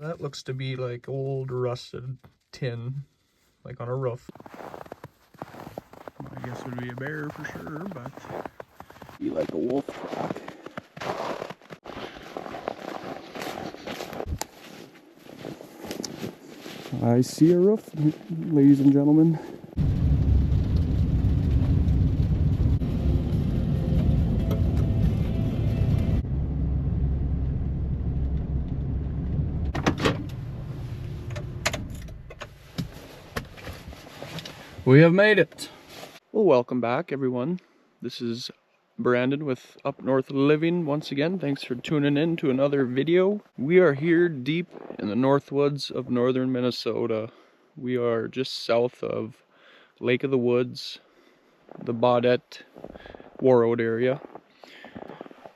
That looks to be like old rusted tin, like on a roof. I guess it would be a bear for sure, but Be like a wolf track. I see a roof, ladies and gentlemen. We have made it. Well, welcome back, everyone. This is Brandon with Up North Living once again. Thanks for tuning in to another video. We are here deep in the north woods of northern Minnesota. We are just south of Lake of the Woods, the Baudette Warroad area.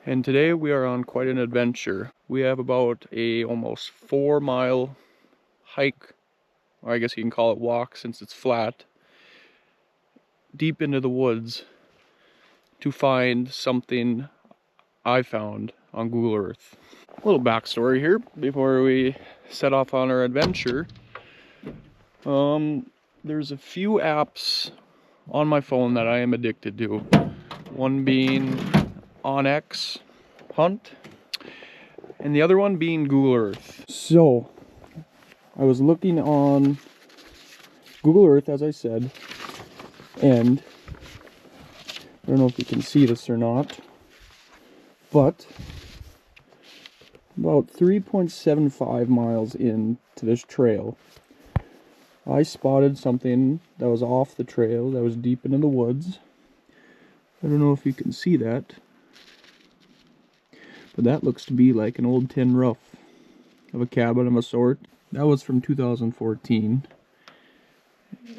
And today we are on quite an adventure. We have about a almost 4-mile hike, or I guess you can call it walk since it's flat, deep into the woods to find something I found on Google Earth. A little backstory here before we set off on our adventure. There's a few apps on my phone that I am addicted to. One being OnX Hunt, and the other one being Google Earth. So, I was looking on Google Earth, as I said, and I don't know if you can see this or not, but about 3.75 miles into this trail, I spotted something that was off the trail, that was deep into the woods. I don't know if you can see that, but that looks to be like an old tin roof of a cabin of a sort. That was from 2014.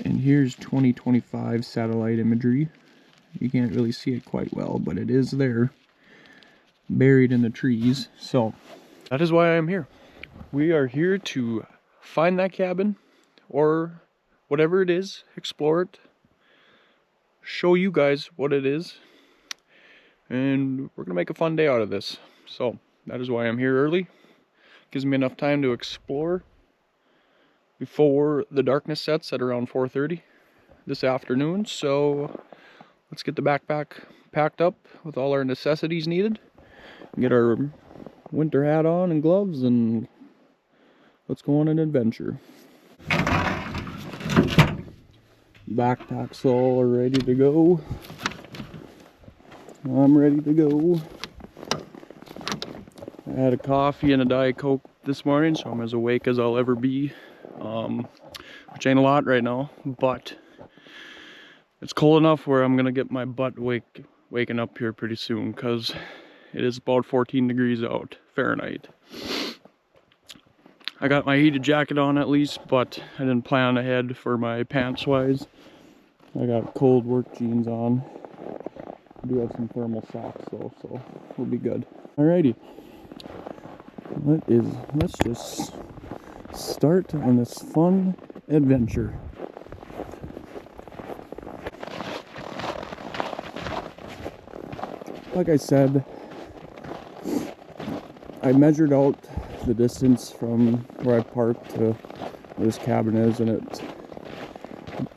And here's 2025 satellite imagery. You can't really see it quite well, but it is there, buried in the trees. So that is why I'm here. We are here to find that cabin, or whatever it is, explore it, show you guys what it is, and we're gonna make a fun day out of this. So that is why I'm here early. Gives me enough time to explore before the darkness sets at around 4:30 this afternoon. So let's get the backpack packed up with all our necessities needed, get our winter hat on and gloves, and let's go on an adventure. Backpack's all ready to go. I'm ready to go. I had a coffee and a Diet Coke this morning, so I'm as awake as I'll ever be. Which ain't a lot right now, but it's cold enough where I'm gonna get my butt waking up here pretty soon, because it is about 14 degrees out Fahrenheit. I got my heated jacket on at least, but I didn't plan ahead for my pants wise. I got cold work jeans on. I do have some thermal socks though, so we'll be good. Alrighty. Let's just start on this fun adventure. Like I said, I measured out the distance from where I parked to where this cabin is, and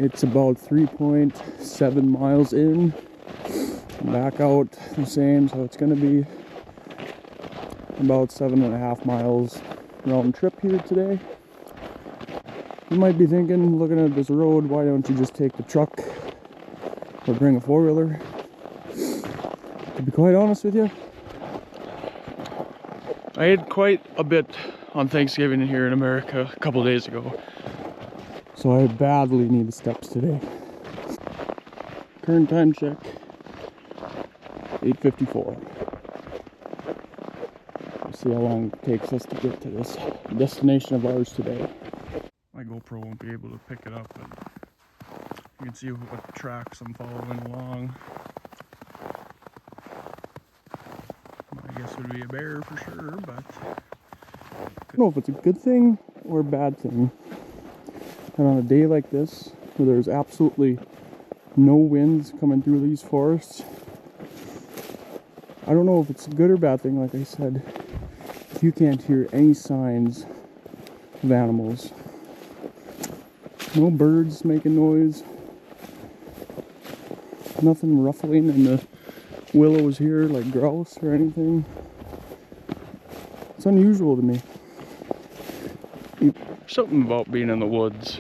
it's about 3.7 miles in, back out the same, so it's going to be about 7.5 miles round trip here today. You might be thinking, looking at this road, why don't you just take the truck or bring a four-wheeler? To be quite honest with you, I had quite a bit on Thanksgiving here in America a couple days ago, so I badly need the steps today. Current time check, 8:54. We'll see how long it takes us to get to this destination of ours today. My GoPro won't be able to pick it up, but you can see what tracks I'm following along. I guess it would be a bear for sure, but I don't know if it's a good thing or a bad thing. And on a day like this, where there's absolutely no winds coming through these forests, I don't know if it's a good or bad thing. Like I said, if you can't hear any signs of animals. No birds making noise. Nothing ruffling in the willows here like grouse or anything. It's unusual to me. Something about being in the woods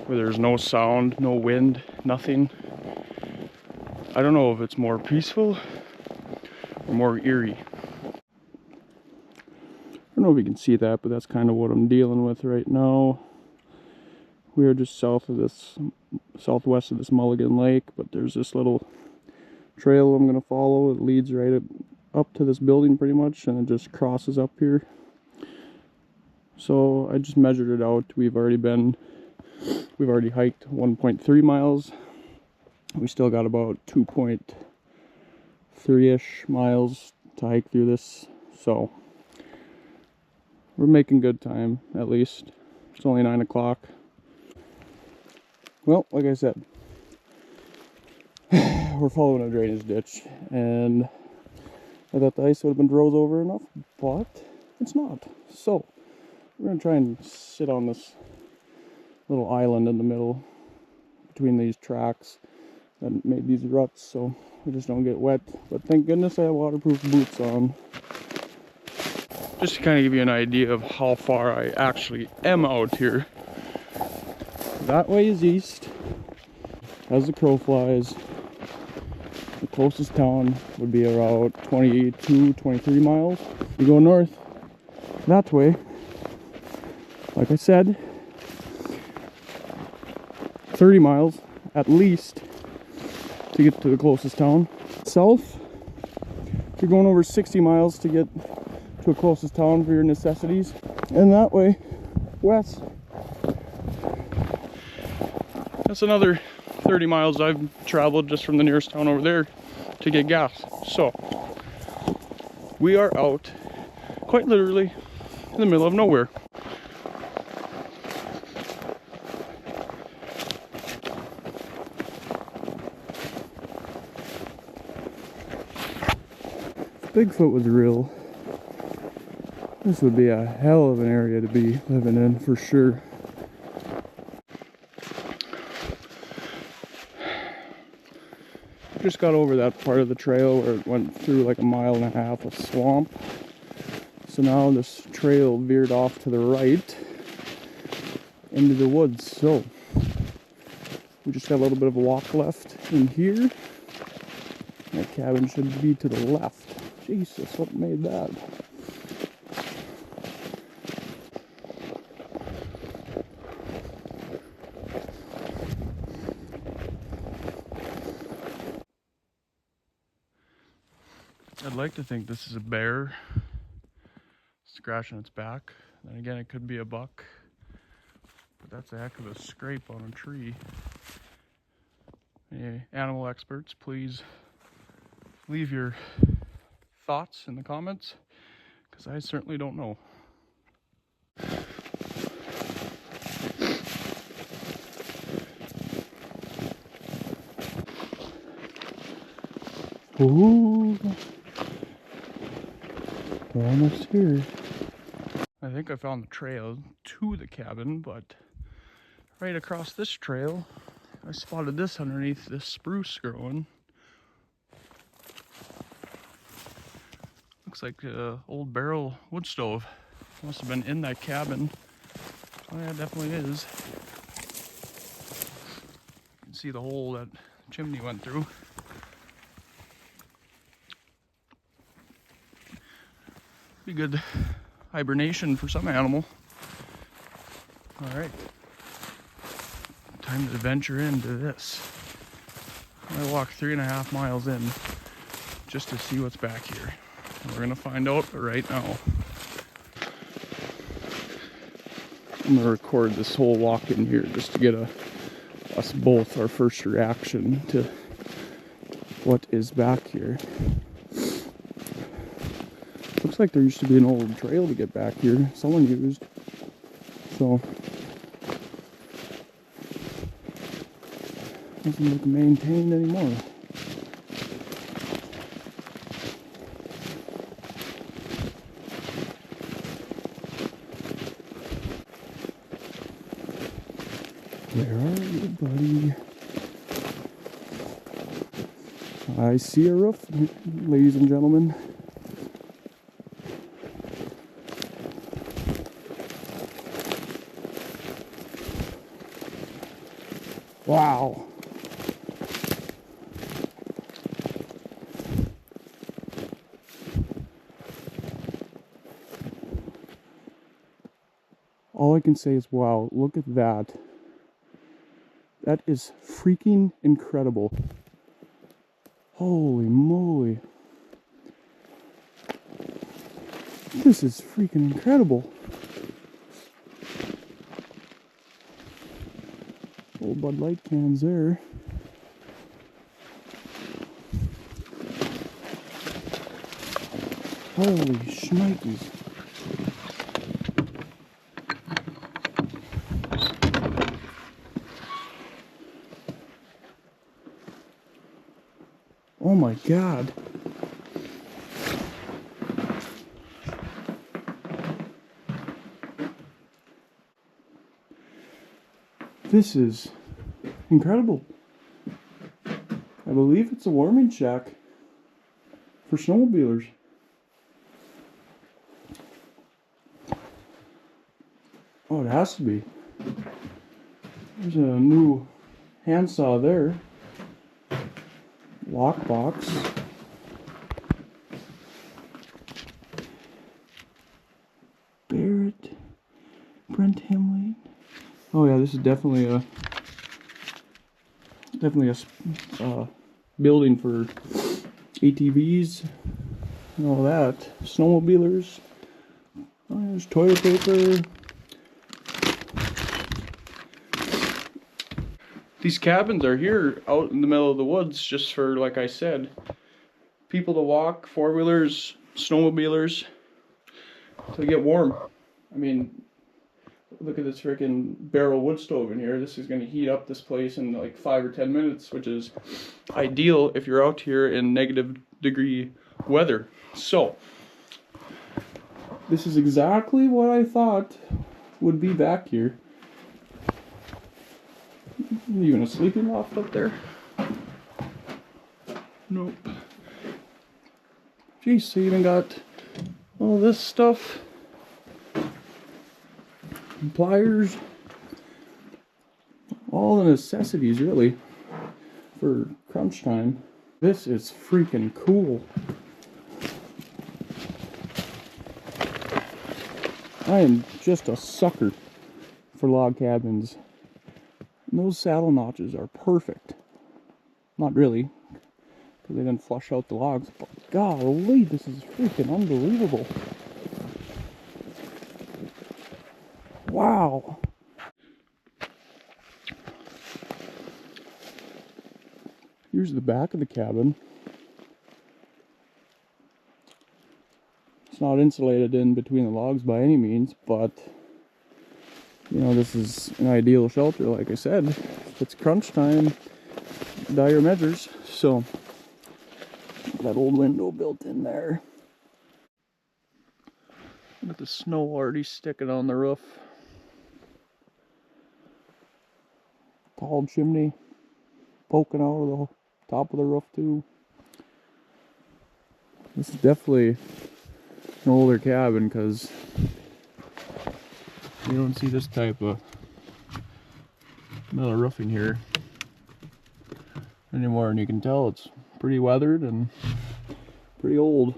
where there's no sound, no wind, nothing. I don't know if it's more peaceful or more eerie. I don't know if you can see that, but that's kind of what I'm dealing with right now. We are just southwest of this Mulligan Lake, but there's this little trail I'm going to follow. It leads right up to this building pretty much, and it just crosses up here. So I just measured it out. We've already hiked 1.3 miles. We still got about 2.3-ish miles to hike through this, so we're making good time, at least. It's only 9 o'clock. Well, like I said, we're following a drainage ditch, and I thought the ice would have been froze over enough, but it's not. So we're going to try and sit on this little island in the middle between these tracks that made these ruts so we just don't get wet. But thank goodness I have waterproof boots on. Just to kind of give you an idea of how far I actually am out here. That way is east, as the crow flies. The closest town would be about 22, 23 miles. You go north that way, like I said, 30 miles at least to get to the closest town. South, you're going over 60 miles to get to a closest town for your necessities. And that way, west, that's another 30 miles I've traveled just from the nearest town over there to get gas. So we are out quite literally in the middle of nowhere. If Bigfoot was real, this would be a hell of an area to be living in for sure. Just got over that part of the trail where it went through like 1.5 miles of swamp. So now this trail veered off to the right into the woods. So we just got a little bit of a walk left in here. That cabin should be to the left. Jesus, what made that? I'd like to think this is a bear scratching its back. Then again, it could be a buck, but that's a heck of a scrape on a tree. Any animal experts, please leave your thoughts in the comments, because I certainly don't know. Ooh. We're almost here. I think I found the trail to the cabin, but right across this trail, I spotted this underneath this spruce growing. Looks like an old barrel wood stove. Must have been in that cabin. Oh yeah, it definitely is. You can see the hole that chimney went through. Be good hibernation for some animal. All right, time to venture into this. I walked 3.5 miles in just to see what's back here. And we're gonna find out right now. I'm gonna record this whole walk in here just to get us both our first reaction to what is back here. Looks like there used to be an old trail to get back here. Someone used. So doesn't look maintained anymore. Where are you, buddy? I see a roof, ladies and gentlemen. Wow. All I can say is, wow, look at that. That is freaking incredible. Holy moly. This is freaking incredible. Old Bud Light cans there. Holy shnikes. Oh my God. This is incredible. I believe it's a warming shack for snowmobilers. Oh, it has to be. There's a new handsaw there. Lockbox. Barrett. Brent Hamlin. Oh yeah, this is definitely a building for ATVs and all that. Snowmobilers. Oh, there's toilet paper. These cabins are here out in the middle of the woods just for, like I said, people to walk, four-wheelers, snowmobilers, to get warm. I mean, look at this freaking barrel wood stove in here. This is going to heat up this place in like 5 or 10 minutes, which is ideal if you're out here in negative-degree weather. So, this is exactly what I thought would be back here. Even a sleeping loft up there? Nope. Geez, they even got all this stuff. Pliers. All the necessities, really, for crunch time. This is freaking cool. I am just a sucker for log cabins. And those saddle notches are perfect. Not really, because they didn't flush out the logs, but golly, this is freaking unbelievable. Wow. Here's the back of the cabin. It's not insulated in between the logs by any means, but you know, this is an ideal shelter, like I said. It's crunch time, dire measures, so that old window built in there. Look at the snow already sticking on the roof. Tall chimney poking out of the top of the roof too. This is definitely an older cabin, because you don't see this type of metal roofing here anymore, and you can tell it's pretty weathered and pretty old.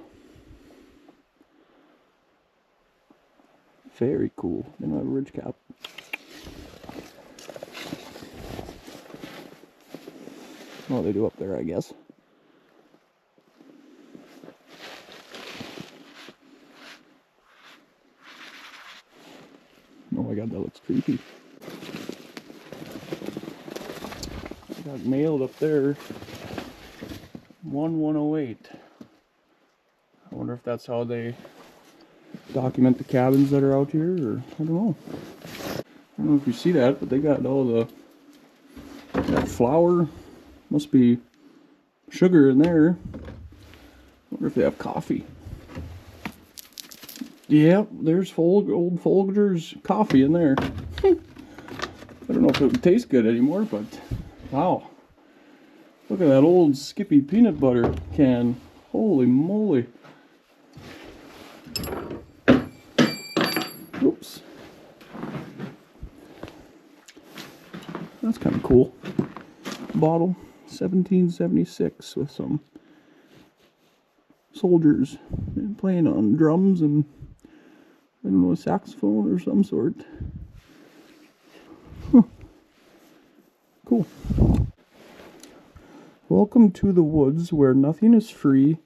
Very cool. They don't have a ridge cap. Well, they do up there, I guess. Oh my God, that looks creepy. I got mailed up there. 1108. I wonder if that's how they document the cabins that are out here, or I don't know. I don't know if you see that, but they got all that flour. Must be sugar in there. I wonder if they have coffee. Yep, there's old Folger's coffee in there. I don't know if it would taste good anymore, but wow. Look at that old Skippy peanut butter can. Holy moly. Oops. That's kind of cool. Bottle, 1776, with some soldiers playing on drums and, I don't know, a saxophone or some sort. Huh. Cool. Welcome to the woods where nothing is free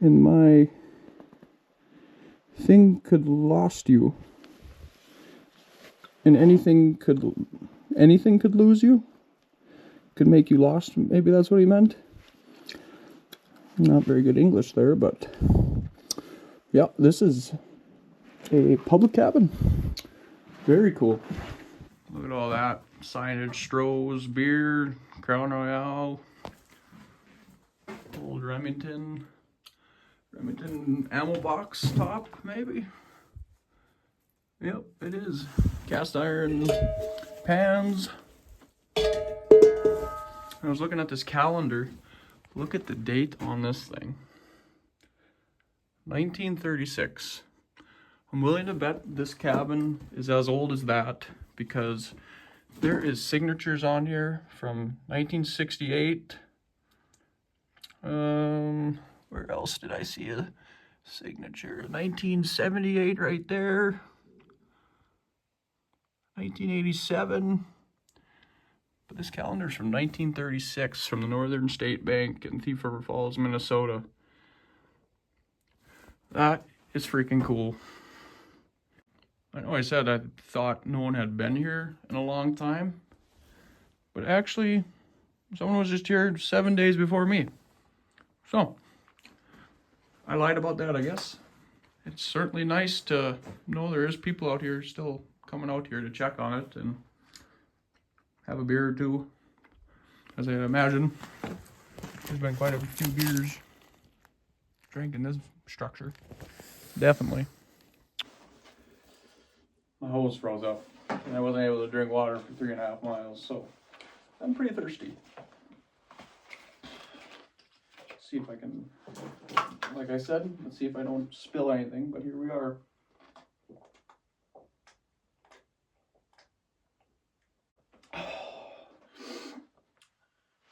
and my thing could lost you. And anything could lose you? Could make you lost? Maybe that's what he meant. Not very good English there, but yeah, this is a public cabin. Very cool. Look at all that signage, Stroh's, beer, Crown Royal, old Remington ammo box top, maybe. Yep, it is. Cast iron pans. I was looking at this calendar. Look at the date on this thing. 1936. I'm willing to bet this cabin is as old as that because there is signatures on here from 1968. Where else did I see a signature? 1978 right there. 1987. But this calendar's from 1936 from the Northern State Bank in Thief River Falls, Minnesota. That is freaking cool. I know I said I thought no one had been here in a long time, but actually someone was just here 7 days before me. So, I lied about that, I guess. It's certainly nice to know there is people out here still coming out here to check on it and have a beer or two. As I imagine, there's been quite a few beers drank in this structure. Definitely. My hose froze up and I wasn't able to drink water for 3.5 miles, so I'm pretty thirsty. See if I can, like I said, let's see if I don't spill anything, but here we are.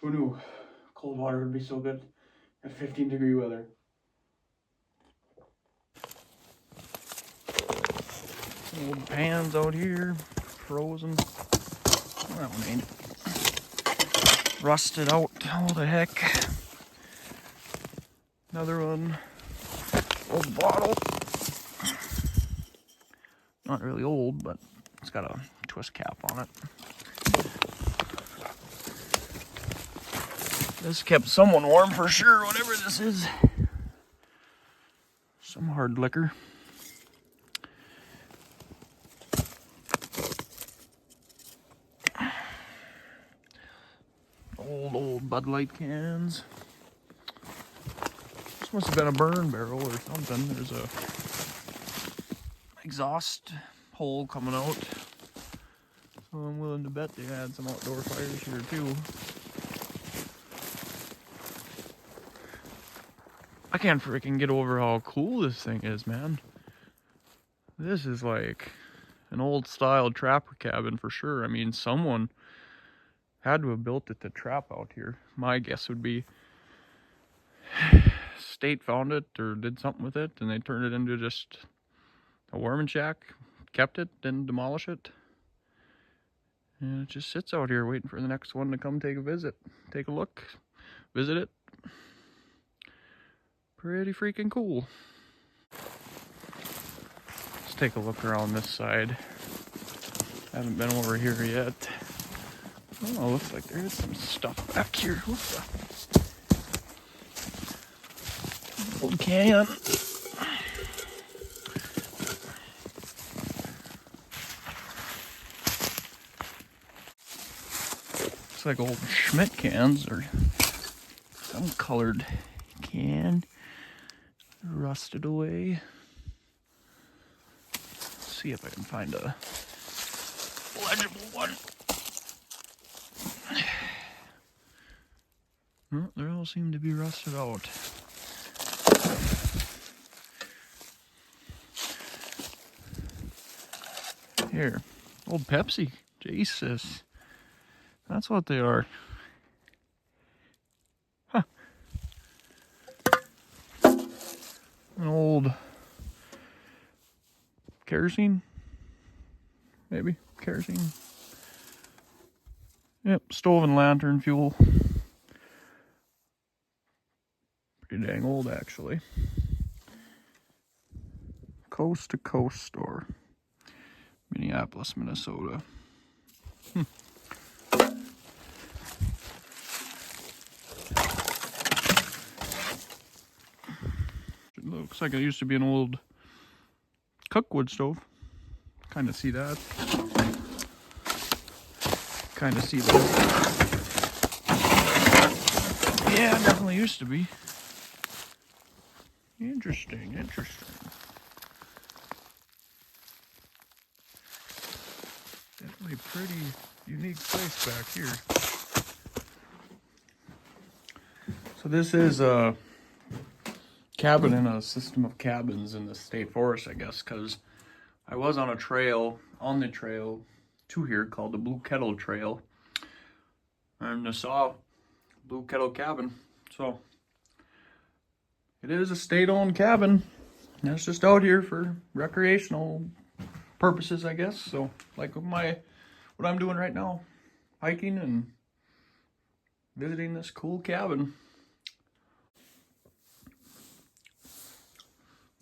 Who knew cold water would be so good at 15-degree weather? Some old pans out here, frozen. Oh, that one ain't rusted out. Oh, the heck. Another one. Old bottle. Not really old, but it's got a twist cap on it. This kept someone warm for sure, whatever this is. Some hard liquor. Old Bud Light cans. This must have been a burn barrel or something. There's a exhaust hole coming out. So I'm willing to bet they had some outdoor fires here too. I can't freaking get over how cool this thing is, man. This is like an old style trapper cabin for sure. I mean, someone had to have built it to trap out here. My guess would be state found it or did something with it and they turned it into just a warming shack, kept it, didn't demolish it. And it just sits out here waiting for the next one to come take a visit. Take a look, visit it. Pretty freaking cool. Let's take a look around this side. Haven't been over here yet. Oh, looks like there is some stuff back here. What the? Old can. Looks like old Schmidt cans or some colored can. Rusted away. Let's see if I can find a legible one. Well, they all seem to be rusted out. Here, old Pepsi. Jesus. That's what they are. Huh. An old kerosene? Maybe kerosene. Yep, stove and lantern fuel. Pretty dang old, actually. Coast to Coast store. Minneapolis, Minnesota. It looks like it used to be an old cookwood stove. Kind of see that. Kind of see that. Yeah, it definitely used to be. Interesting, interesting. Definitely pretty unique place back here. So this is a cabin in a system of cabins in the state forest, I guess, because I was on a trail, to here called the Blue Kettle Trail, and I saw Blue Kettle Cabin. So it is a state-owned cabin, and it's just out here for recreational purposes, I guess. So like what I'm doing right now, hiking and visiting this cool cabin.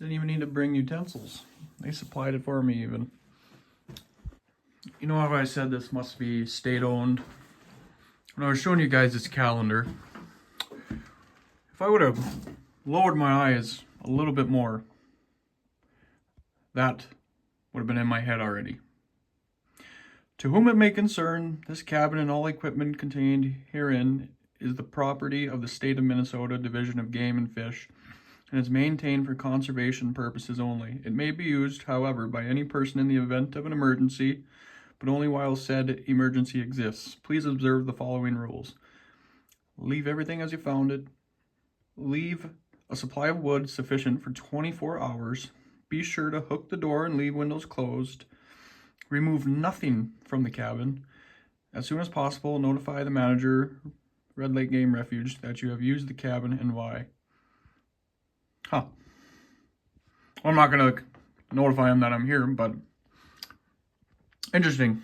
Didn't even need to bring utensils. They supplied it for me even. You know how I said this must be state-owned? When I was showing you guys this calendar, if I would have lowered my eyes a little bit more, that would have been in my head already. To whom it may concern, this cabin and all equipment contained herein is the property of the State of Minnesota Division of Game and Fish, and is maintained for conservation purposes only. It may be used, however, by any person in the event of an emergency, but only while said emergency exists. Please observe the following rules. Leave everything as you found it. Leave a supply of wood sufficient for 24 hours. Be sure to hook the door and leave windows closed. Remove nothing from the cabin. As soon as possible, notify the manager, Red Lake Game Refuge, that you have used the cabin and why. Huh. Well, I'm not going to notify him that I'm here, but interesting.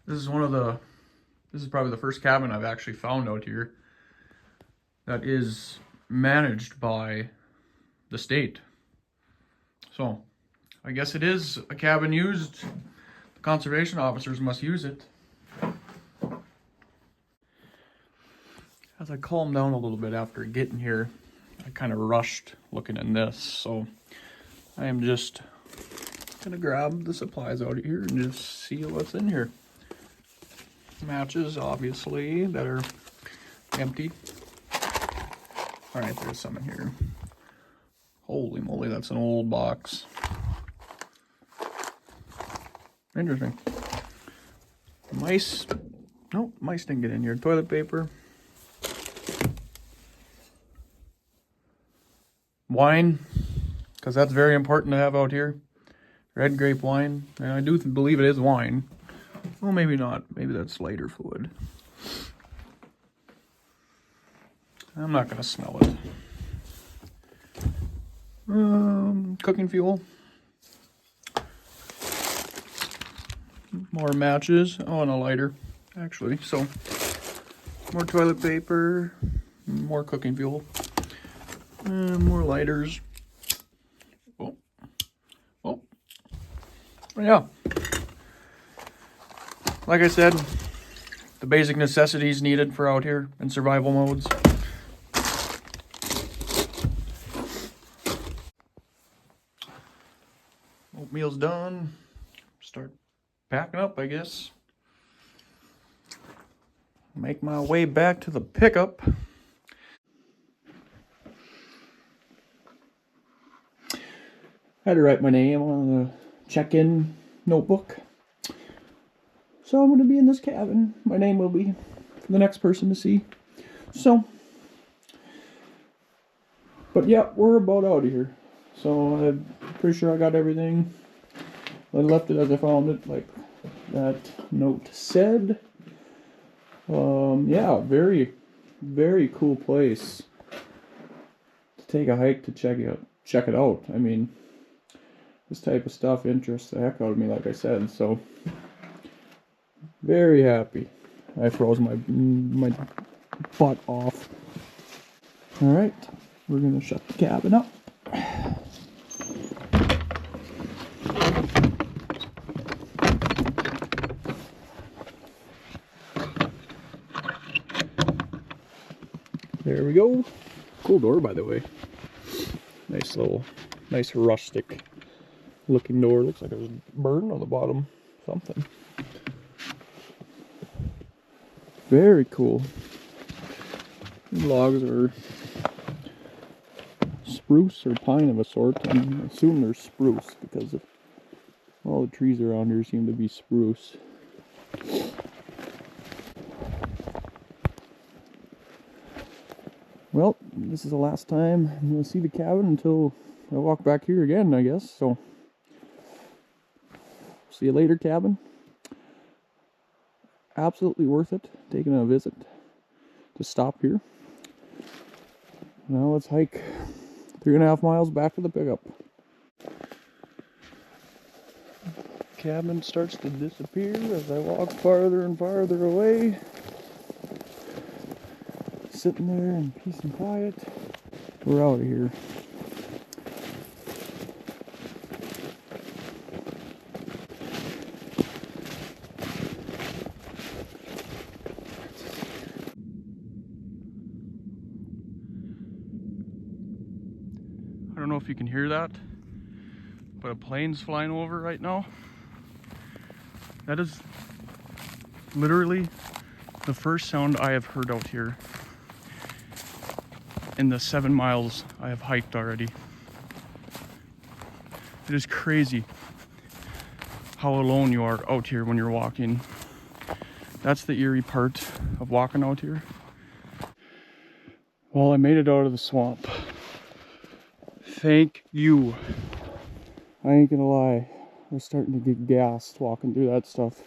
This is probably the first cabin I've actually found out here that is managed by the state. So, I guess it is a cabin used. The conservation officers must use it. As I calmed down a little bit after getting here, I kind of rushed looking in this, so I am just gonna grab the supplies out of here and just see what's in here. Matches, obviously, that are empty. All right, there's some in here. Holy moly, that's an old box. Interesting. Mice. Nope, mice didn't get in here. Toilet paper. Wine, because that's very important to have out here. Red grape wine. And I do believe it is wine. Well, maybe not. Maybe that's lighter fluid. I'm not going to smell it. Cooking fuel. More matches. Oh, and a lighter, actually. So, more toilet paper. More cooking fuel. More lighters. Oh. Yeah. Like I said, the basic necessities needed for out here in survival modes. Oatmeal's done. Start packing up, I guess. Make my way back to the pickup. I had to write my name on the check-in notebook. So I'm going to be in this cabin. My name will be for the next person to see. So, but yeah, we're about out of here. So I'm pretty sure I got everything. I left it as I found it, like that note said. Yeah, very, very cool place to take a hike to check it out. I mean, this type of stuff interests the heck out of me, like I said. So very happy. I froze my butt off. All right, we're gonna shut the cabin up. There we go. Cool door, by the way. Nice rustic looking door. Looks like it was burned on the bottom. Something. Very cool. These logs are spruce or pine of a sort. I assume they're spruce because all the trees around here seem to be spruce. Well, this is the last time I'm going to see the cabin until I walk back here again, I guess. So, see you later, cabin. Absolutely worth it taking a visit to stop here. Now let's hike 3.5 miles back to the pickup. Cabin starts to disappear as I walk farther and farther away. Sitting there in peace and quiet. We're out of here. I don't know if you can hear that, but a plane's flying over right now. That is literally the first sound I have heard out here in the 7 miles I have hiked already. It is crazy how alone you are out here when you're walking. That's the eerie part of walking out here. Well, I made it out of the swamp. Thank you. I ain't gonna lie, I was starting to get gassed walking through that stuff.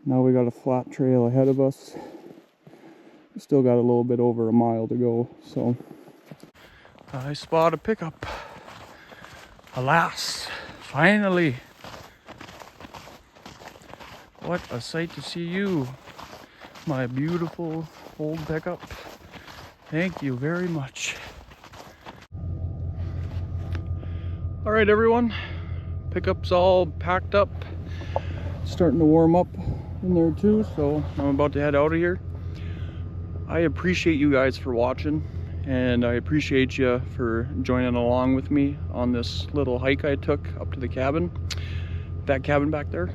Now we got a flat trail ahead of us. We still got a little bit over a mile to go, so. I spot a pickup. Alas, finally. What a sight to see you, my beautiful old pickup. Thank you very much. All right, everyone, pickup's all packed up. It's starting to warm up in there too, so I'm about to head out of here. I appreciate you guys for watching, and I appreciate you for joining along with me on this little hike I took up to the cabin. That cabin back there.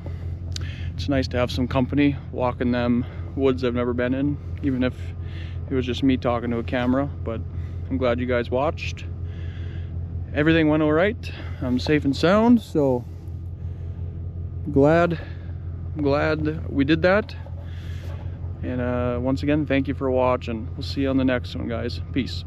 It's nice to have some company walking them woods I've never been in, even if it was just me talking to a camera. But I'm glad you guys watched. Everything went all right. I'm safe and sound, so glad we did that. And once again, thank you for watching. We'll see you on the next one, guys. Peace.